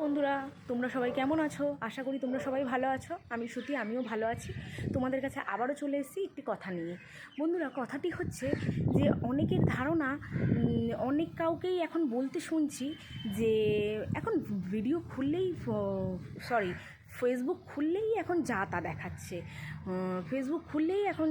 বন্ধুরা, তোমরা সবাই কেমন আছো? আশা করি তোমরা সবাই ভালো আছো। আমি শ্রুতি, আমিও ভালো আছি। তোমাদের কাছে আবারও চলে এসেছি একটি কথা নিয়ে। বন্ধুরা, কথাটি হচ্ছে যে অনেকের ধারণা, অনেক কাউকেই এখন বলতে শুনছি যে এখন ভিডিও খুললেই ফেসবুক খুললেই এখন যা তা দেখাচ্ছে। ফেসবুক খুললেই এখন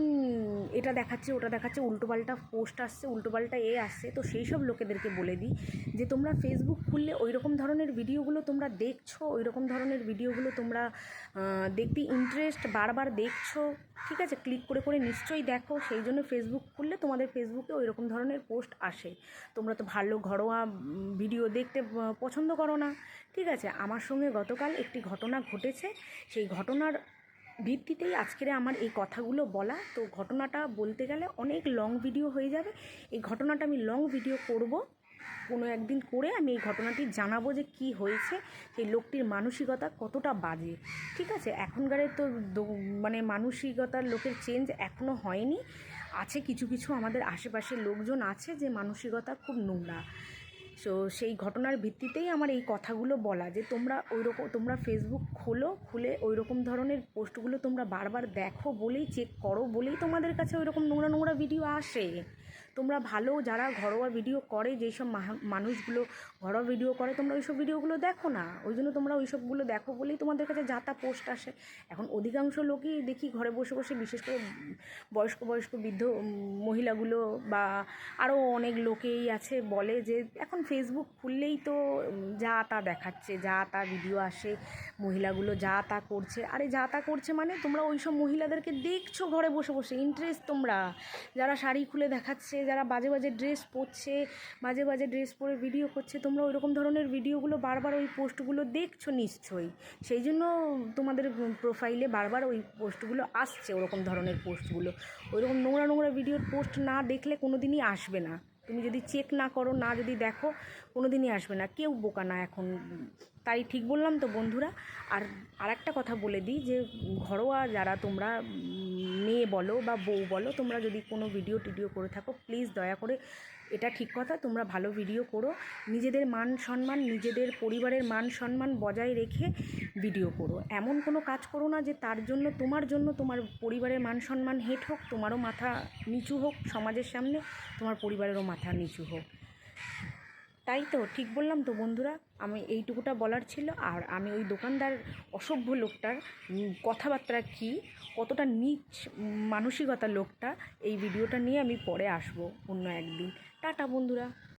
এটা দেখাচ্ছে, ওটা দেখাচ্ছে, উল্টোপাল্টা পোস্ট আসছে, উল্টোপাল্টা আসছে। তো সেই সব লোকেদেরকে বলে দিই যে তোমরা ফেসবুক খুললে ওই রকম ধরনের ভিডিওগুলো তোমরা দেখছো, ওই রকম ধরনের ভিডিওগুলো তোমরা দেখতে ইন্টারেস্ট, বারবার দেখছো, ঠিক আছে, ক্লিক করে করে নিশ্চয়ই দেখো। সেই জন্য ফেসবুক খুললে তোমাদের ফেসবুকে ওই রকম ধরনের পোস্ট আসে। তোমরা তো ভালো ঘরোয়া ভিডিও দেখতে পছন্দ করো না, ঠিক আছে। আমার সঙ্গে গতকাল একটি ঘটনা ঘটেছে, সেই ঘটনার ভিত্তিতেই আজকের আমার এই কথাগুলো বলা। তো ঘটনাটা বলতে গেলে অনেক লং ভিডিও হয়ে যাবে। এই ঘটনাটা আমি লং ভিডিও করব, কোনো একদিন করে আমি এই ঘটনাটি জানাবো যে কি হয়েছে, সেই লোকটির মানসিকতা কতটা বাজে, ঠিক আছে। এখনকারের তো মানে মানসিকতার লোকের চেঞ্জ এখনও হয়নি। আছে কিছু কিছু আমাদের আশেপাশের লোকজন আছে যে মানসিকতা খুব নোংরা। সো সেই ঘটনার ভিত্তিতেই আমার এই কথাগুলো বলা যে তোমরা ফেসবুক খুলে ওই রকম ধরনের পোস্টগুলো তোমরা বারবার দেখো বলেই, চেক করো বলেই তোমাদের কাছে ওই রকম নোংরা নোংরা ভিডিও আসে। তোমরা ভালো যারা ঘরোয়া ভিডিও করে, যেই সব মানুষগুলো ঘরোয়া ভিডিও করে, তোমরা ওই সব ভিডিওগুলো দেখো না। ওই জন্য তোমরা ওই সবগুলো দেখো বলেই তোমাদের কাছে যা তা পোস্ট আসে। এখন অধিকাংশ লোকই দেখি ঘরে বসে বসে, বিশেষ করে বয়স্ক বৃদ্ধ মহিলাগুলো বা আরও অনেক লোকেই আছে বলে যে এখন ফেসবুক খুললেই তো যা তা দেখাচ্ছে, যা তা ভিডিও আসে, মহিলাগুলো যা তা করছে। আরে যা তা করছে মানে তোমরা ওই সব মহিলাদেরকে দেখছো ঘরে বসে বসে, ইন্টারেস্ট তোমরা, যারা শাড়ি খুলে দেখাচ্ছে, যারা বাজে বাজে ড্রেস পরছে, বাজে বাজে ড্রেস পরে ভিডিও করছে, তোমরা ওই রকম ধরনের ভিডিওগুলো বারবার ওই পোস্টগুলো দেখছো নিশ্চয়ই। সেই জন্য তোমাদের প্রোফাইলে বারবার ওই পোস্টগুলো আসছে, ওরকম ধরনের পোস্টগুলো। ওই রকম নোংরা নোংরা ভিডিওর পোস্ট না দেখলে কোনো দিনই আসবে না। তুমি যদি চেক না করো, না যদি দেখো, কোনো দিনই আসবে না। কেউ বোকা না এখন, তাই ঠিক বললাম তো বন্ধুরা। আর একটা কথা বলে দিই যে ঘরোয়া যারা তোমরা মেয়ে বলো বা বউ বলো, তোমরা যদি কোনো ভিডিও করে থাকো, প্লিজ দয়া করে, এটা ঠিক কথা, তোমরা ভালো ভিডিও করো, নিজেদের মান সম্মান, নিজেদের পরিবারের মান সম্মান বজায় রেখে ভিডিও করো। এমন কোনো কাজ করো না যে তার জন্য তোমার পরিবারের মান সম্মান হেট হোক, তোমারও মাথা নিচু হোক সমাজের সামনে, তোমার পরিবারেরও মাথা নিচু হোক। তাই তো ঠিক বললাম তো বন্ধুরা, আমি এইটুকুটা বলার ছিল। আর আমি ওই দোকানদার অসভ্য লোকটার কথাবার্তা কি, কতটা নীচ মানসিকতা লোকটা, এই ভিডিওটা নিয়ে আমি পরে আসবো অন্য একদিন। টাটা বন্ধুরা।